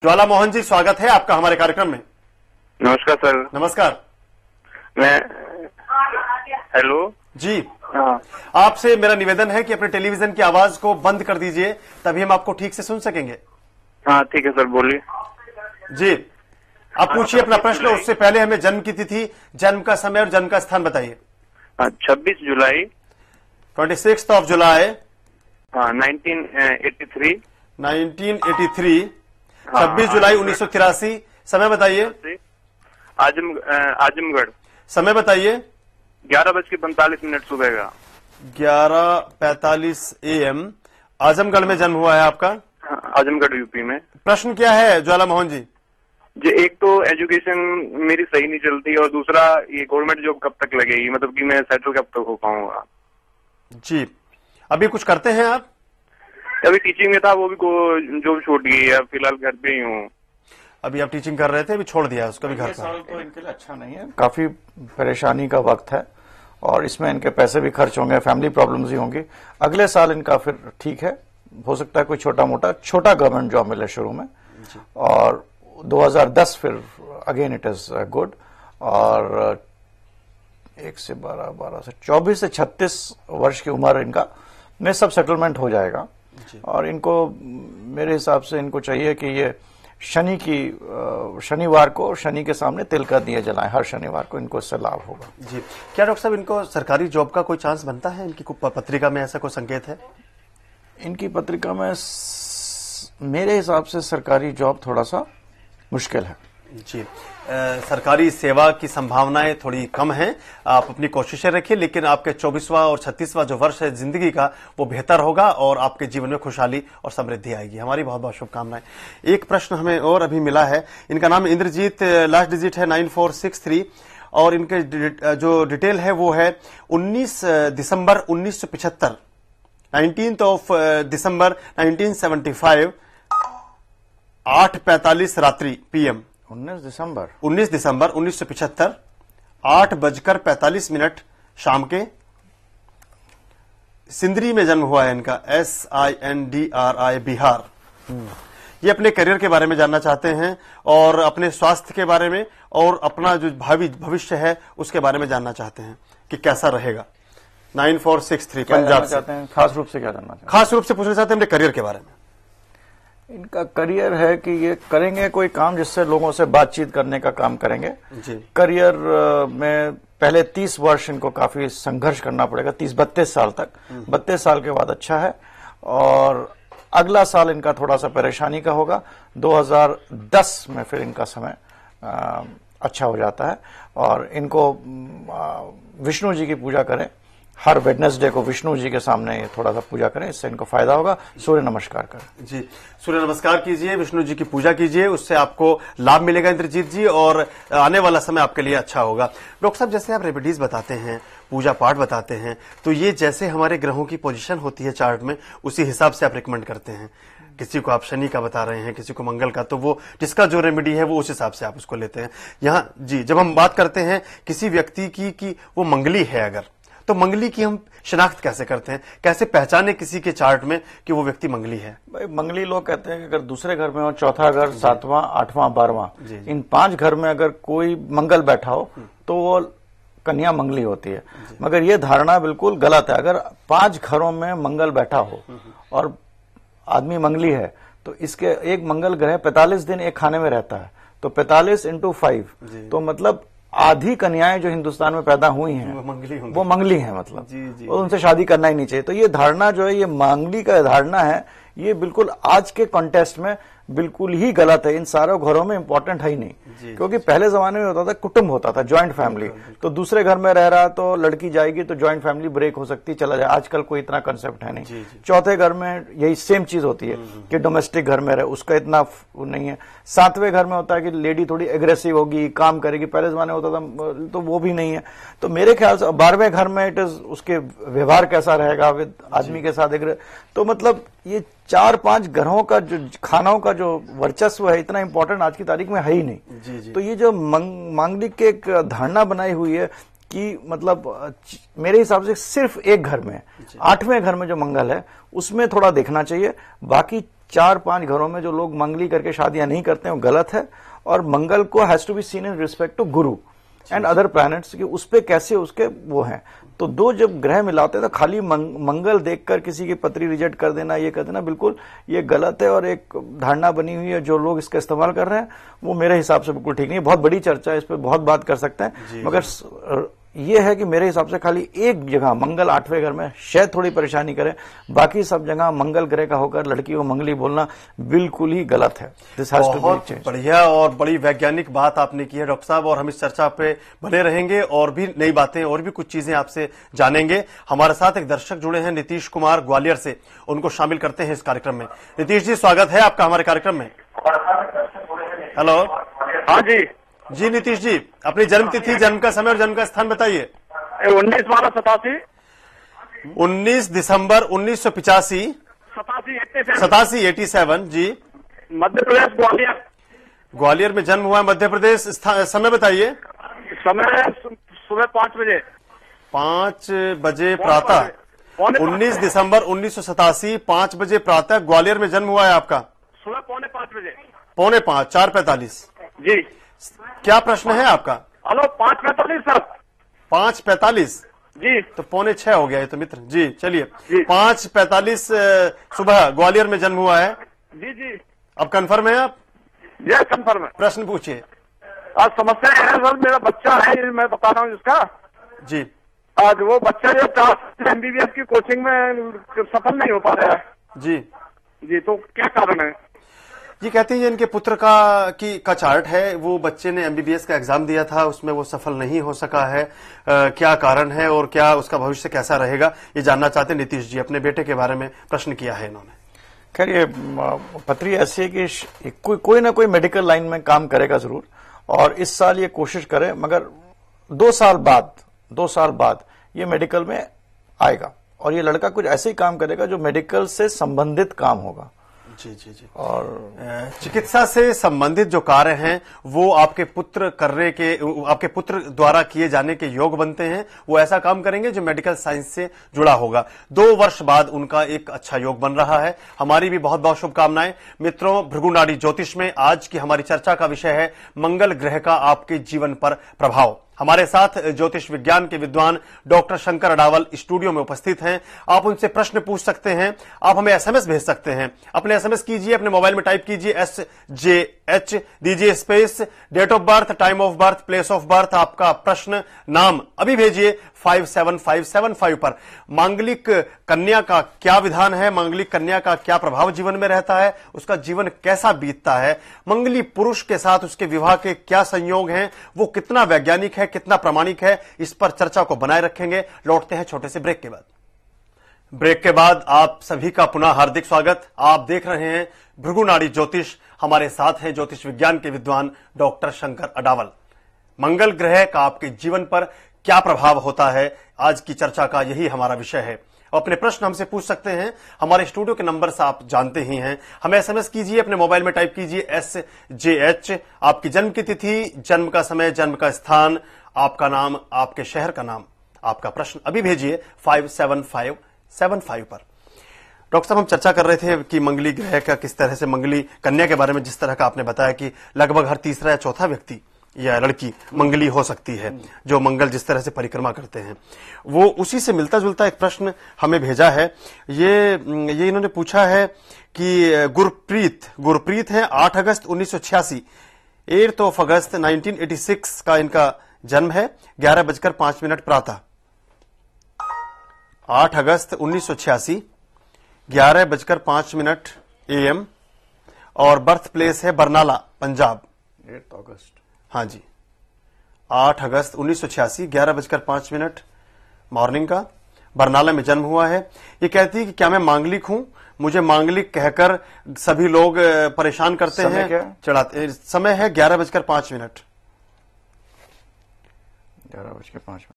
ज्वाला मोहन जी, स्वागत है आपका हमारे कार्यक्रम में। नमस्कार सर। नमस्कार। मैं हेलो जी हाँ। आपसे मेरा निवेदन है कि अपने टेलीविजन की आवाज को बंद कर दीजिए, तभी हम आपको ठीक से सुन सकेंगे। हाँ ठीक है सर, बोलिए। जी आप पूछिए अपना प्रश्न। उससे पहले हमें जन्म की तिथि, जन्म का समय और जन्म का स्थान बताइए। 26 जुलाई 26 ऑफ जुलाई 1983। 1983। 26 जुलाई 1983। समय बताइए। आजमगढ़। समय बताइए। 11:45 सुबह का। 11:45 AM। आजमगढ़ में जन्म हुआ है आपका? आजमगढ़ यूपी में। प्रश्न क्या है ज्वाला मोहन जी? जी, एक तो एजुकेशन मेरी सही नहीं चलती और दूसरा ये गवर्नमेंट जॉब कब तक लगेगी, मतलब कि मैं सेटल कब तक हो पाऊंगा। जी अभी कुछ करते हैं आप? अभी टीचिंग में था, वो भी जॉब छूट गई है, फिलहाल घर पे ही हूँ। अभी आप टीचिंग कर रहे थे, अभी छोड़ दिया उसका भी घर ये का? साल तो इनके लिए अच्छा नहीं है, काफी परेशानी का वक्त है और इसमें इनके पैसे भी खर्च होंगे, फैमिली प्रॉब्लम्स ही होंगी। अगले साल इनका फिर ठीक है, हो सकता है कोई छोटा गवर्नमेंट जॉब मिले शुरू में, और 2010 फिर अगेन इट इज गुड। और 1 से 12 से 24 से 36 वर्ष की उम्र इनका में सब सेटलमेंट हो जाएगा। और इनको मेरे हिसाब से इनको चाहिए कि ये शनिवार को शनि के सामने तिल का दिया जलाएं, हर शनिवार को, इनको इससे लाभ होगा। जी क्या डॉक्टर साहब इनको सरकारी जॉब का कोई चांस बनता है? इनकी पत्रिका में ऐसा कोई संकेत है? इनकी पत्रिका में मेरे हिसाब से सरकारी जॉब थोड़ा सा मुश्किल है। जी सरकारी सेवा की संभावनाएं थोड़ी कम हैं। आप अपनी कोशिशें रखिए, लेकिन आपके 24वां और 36वां जो वर्ष है जिंदगी का, वो बेहतर होगा और आपके जीवन में खुशहाली और समृद्धि आएगी। हमारी बहुत बहुत शुभकामनाएं। एक प्रश्न हमें और अभी मिला है। इनका नाम इंद्रजीत, लास्ट डिजिट है 9463 और इनके जो डिटेल है वो है 19 दिसंबर 1975, 19th ऑफ दिसंबर 1975, 8:45 रात्रि PM। 19 दिसंबर 1975, 8:45 शाम के। सिंदरी में जन्म हुआ है इनका, SINDRI, बिहार। ये अपने करियर के बारे में जानना चाहते हैं और अपने स्वास्थ्य के बारे में और अपना जो भविष्य है उसके बारे में जानना चाहते हैं कि कैसा रहेगा। 9463 पंजाब से। चाहते हैं खास रूप से क्या जानना चाहते हैं? खास रूप से पूछना चाहते हैं अपने करियर के बारे में। इनका करियर है कि ये करेंगे कोई काम जिससे लोगों से बातचीत करने का काम करेंगे। जी करियर में पहले 30 वर्ष इनको काफी संघर्ष करना पड़ेगा, 30-32 साल तक। 32 साल के बाद अच्छा है और अगला साल इनका थोड़ा सा परेशानी का होगा। 2010 में फिर इनका समय अच्छा हो जाता है। और इनको विष्णु जी की पूजा करें, हर वेडनेसडे को विष्णु जी के सामने थोड़ा सा पूजा करें, इससे इनको फायदा होगा। सूर्य नमस्कार करें। जी सूर्य नमस्कार कीजिए, विष्णु जी की पूजा कीजिए, उससे आपको लाभ मिलेगा इंद्रजीत जी, और आने वाला समय आपके लिए अच्छा होगा। डॉक्टर साहब जैसे आप रेमेडीज बताते हैं, पूजा पाठ बताते हैं, तो ये जैसे हमारे ग्रहों की पोजीशन होती है चार्ट में, उसी हिसाब से आप रिकमेंड करते हैं। किसी को आप शनि का बता रहे हैं, किसी को मंगल का, तो वो जिसका जो रेमेडी है वो उस हिसाब से आप उसको लेते हैं। यहाँ जी जब हम बात करते हैं किसी व्यक्ति की कि वो मंगली है अगर, तो मंगली की हम शिनाख्त कैसे करते हैं? कैसे पहचाने किसी के चार्ट में कि वो व्यक्ति मंगली है? भाई मंगली लोग कहते हैं कि अगर दूसरे घर में हो, चौथा घर, 7वां, 8वां, 12वां, इन 5 घर में अगर कोई मंगल बैठा हो तो वो कन्या मंगली होती है। मगर ये धारणा बिल्कुल गलत है। अगर 5 घरों में मंगल बैठा हो और आदमी मंगली है तो इसके एक मंगल ग्रह 45 दिन एक खाने में रहता है, तो 45 × 5, तो मतलब आधी कन्याएं जो हिंदुस्तान में पैदा हुई हैं वो मंगली हैं, मतलब जी। और उनसे शादी करना ही नहीं चाहिए। तो ये धारणा जो है, ये मंगली का धारणा है, ये बिल्कुल आज के कॉन्टेस्ट में बिल्कुल ही गलत है। इन सारों घरों में इंपॉर्टेंट है ही नहीं, क्योंकि पहले जमाने में होता था कुटुंब होता था, ज्वाइंट फैमिली। तो दूसरे घर में रह रहा तो लड़की जाएगी तो ज्वाइंट फैमिली ब्रेक हो सकती, चला जाए। आजकल कोई इतना कंसेप्ट है नहीं। चौथे घर में यही सेम चीज होती है कि डोमेस्टिक घर में रहे, उसका इतना नहीं है। 7वें घर में होता है कि लेडी थोड़ी एग्रेसिव होगी, काम करेगी, पहले जमाने होता था, तो वो भी नहीं है। तो मेरे ख्याल से 12वें घर में इट इज उसके व्यवहार कैसा रहेगा विद आदमी के साथ। तो मतलब ये 4-5 घरों का जो खानाओं का जो वर्चस्व है, इतना इंपॉर्टेंट आज की तारीख में है ही नहीं। तो ये जो मांगलिक की एक धारणा बनाई हुई है कि मतलब मेरे हिसाब से सिर्फ एक घर में, 8वें घर में जो मंगल है उसमें थोड़ा देखना चाहिए। बाकी 4-5 घरों में जो लोग मंगली करके शादियां नहीं करते हैं वो गलत है। और मंगल को has to be seen in respect to Guru and other planets कि उस पे कैसे उसके वो हैं। तो दो जब ग्रह मिलाते हैं तो खाली मंगल देखकर किसी की पत्री रिजेक्ट कर देना, ये कर देना, बिल्कुल ये गलत है। और एक धारणा बनी हुई है जो लोग इसका इस्तेमाल कर रहे हैं वो मेरे हिसाब से बिल्कुल ठीक नहीं है। बहुत बड़ी चर्चा है, इस पर बहुत बात कर सकते हैं, मगर ये है कि मेरे हिसाब से खाली एक जगह मंगल 8वें घर में शायद थोड़ी परेशानी करे, बाकी सब जगह मंगल ग्रह का होकर लड़की को मंगली बोलना बिल्कुल ही गलत है। This has to be change. बढ़िया और बड़ी वैज्ञानिक बात आपने की है डॉक्टर साहब, और हम इस चर्चा पे बने रहेंगे और भी नई बातें और भी कुछ चीजें आपसे जानेंगे। हमारे साथ एक दर्शक जुड़े हैं नीतीश कुमार ग्वालियर से, उनको शामिल करते हैं इस कार्यक्रम में। नीतीश जी, स्वागत है आपका हमारे कार्यक्रम में। हेलो। हाँ जी जी नीतीश जी, अपनी जन्म तिथि, जन्म का समय और जन्म का स्थान बताइए। 19/12/87 19 दिसंबर 1985 87 जी। मध्य प्रदेश ग्वालियर। ग्वालियर में जन्म हुआ है, मध्य प्रदेश। समय बताइए। समय सुबह 5 बजे 5 बजे प्रातः। 19 दिसंबर 1987 5 बजे प्रातः ग्वालियर में जन्म हुआ है आपका। सुबह 4:45 बजे। 4:45 4:45 जी। क्या प्रश्न है आपका? Hello 5:45 sir. 5:45 जी। तो 5:45 हो गया ये तो मित्र जी। चलिए जी। 5:45 सुबह ग्वालियर में जन्म हुआ है। जी जी। अब कंफर्म है आप? यस कंफर्म है। प्रश्न पूछिए। आज समस्या है सर, मेरा बच्चा है, मैं बता रहा हूँ जिसका। जी। आज वो बच्चा जो MBBS की कोचिंग में सफल नहीं हो पा रहा है। जी जी, तो क्या कारण है? ये कहते हैं इनके पुत्र का चार्ट है, वो बच्चे ने MBBS का एग्जाम दिया था, उसमें वो सफल नहीं हो सका है। क्या कारण है और क्या उसका भविष्य कैसा रहेगा, ये जानना चाहते हैं नीतीश जी। अपने बेटे के बारे में प्रश्न किया है इन्होंने। खैर ये पत्री ऐसी है कि कोई ना कोई मेडिकल लाइन में काम करेगा जरूर, और इस साल ये कोशिश करे, मगर 2 साल बाद ये मेडिकल में आएगा, और ये लड़का कुछ ऐसे ही काम करेगा जो मेडिकल से संबंधित काम होगा। जी जी जी। और चिकित्सा से संबंधित जो कार्य हैं वो आपके पुत्र द्वारा किए जाने के योग बनते हैं। वो ऐसा काम करेंगे जो मेडिकल साइंस से जुड़ा होगा। 2 वर्ष बाद उनका एक अच्छा योग बन रहा है। हमारी भी बहुत बहुत शुभकामनाएं। मित्रों, भृगु नाड़ी ज्योतिष में आज की हमारी चर्चा का विषय है मंगल ग्रह का आपके जीवन पर प्रभाव। हमारे साथ ज्योतिष विज्ञान के विद्वान डॉक्टर शंकर अडावल स्टूडियो में उपस्थित हैं। आप उनसे प्रश्न पूछ सकते हैं, आप हमें SMS भेज सकते हैं। अपने SMS कीजिए, अपने मोबाइल में टाइप कीजिए SJH, दीजिए space, date of birth, time of birth, place of birth, आपका प्रश्न, नाम अभी भेजिए 57575 पर। मांगलिक कन्या का क्या विधान है, मांगलिक कन्या का क्या प्रभाव जीवन में रहता है, उसका जीवन कैसा बीतता है, मंगली पुरुष के साथ उसके विवाह के क्या संयोग हैं, वो कितना वैज्ञानिक है, कितना प्रामाणिक है, इस पर चर्चा को बनाए रखेंगे। लौटते हैं छोटे से ब्रेक के बाद। ब्रेक के बाद आप सभी का पुनः हार्दिक स्वागत। आप देख रहे हैं भृगु नाड़ी ज्योतिष। हमारे साथ हैं ज्योतिष विज्ञान के विद्वान डॉक्टर शंकर अडावल। मंगल ग्रह का आपके जीवन पर क्या प्रभाव होता है, आज की चर्चा का यही हमारा विषय है। अपने प्रश्न हमसे पूछ सकते हैं। हमारे स्टूडियो के नंबर से आप जानते ही हैं। हमें SMS कीजिए, अपने मोबाइल में टाइप कीजिए SJH, आपकी जन्म की तिथि, जन्म का समय, जन्म का स्थान, आपका नाम, आपके शहर का नाम, आपका प्रश्न अभी भेजिए 57575 पर। डॉक्टर साहब, हम चर्चा कर रहे थे कि मंगली ग्रह का किस तरह से, मंगली कन्या के बारे में जिस तरह का आपने बताया कि लगभग हर तीसरा या चौथा व्यक्ति या लड़की मंगली हो सकती है, जो मंगल जिस तरह से परिक्रमा करते हैं। वो उसी से मिलता जुलता एक प्रश्न हमें भेजा है। ये इन्होंने पूछा है कि गुरप्रीत है, 8 अगस्त 1986, 8 ऑफ अगस्त 1986 का इनका जन्म है, 11:05 प्रातः। 8 अगस्त 1986, 11:05 AM, और बर्थ प्लेस है बरनाला, पंजाब। 8 अगस्त, हाँ जी, 8 अगस्त 1986, 11:05 मॉर्निंग का, बरनाला में जन्म हुआ है। ये कहती है कि क्या मैं मांगलिक हूं, मुझे मांगलिक कहकर सभी लोग परेशान करते हैं, चढ़ाते। समय है 11:05। 11:05।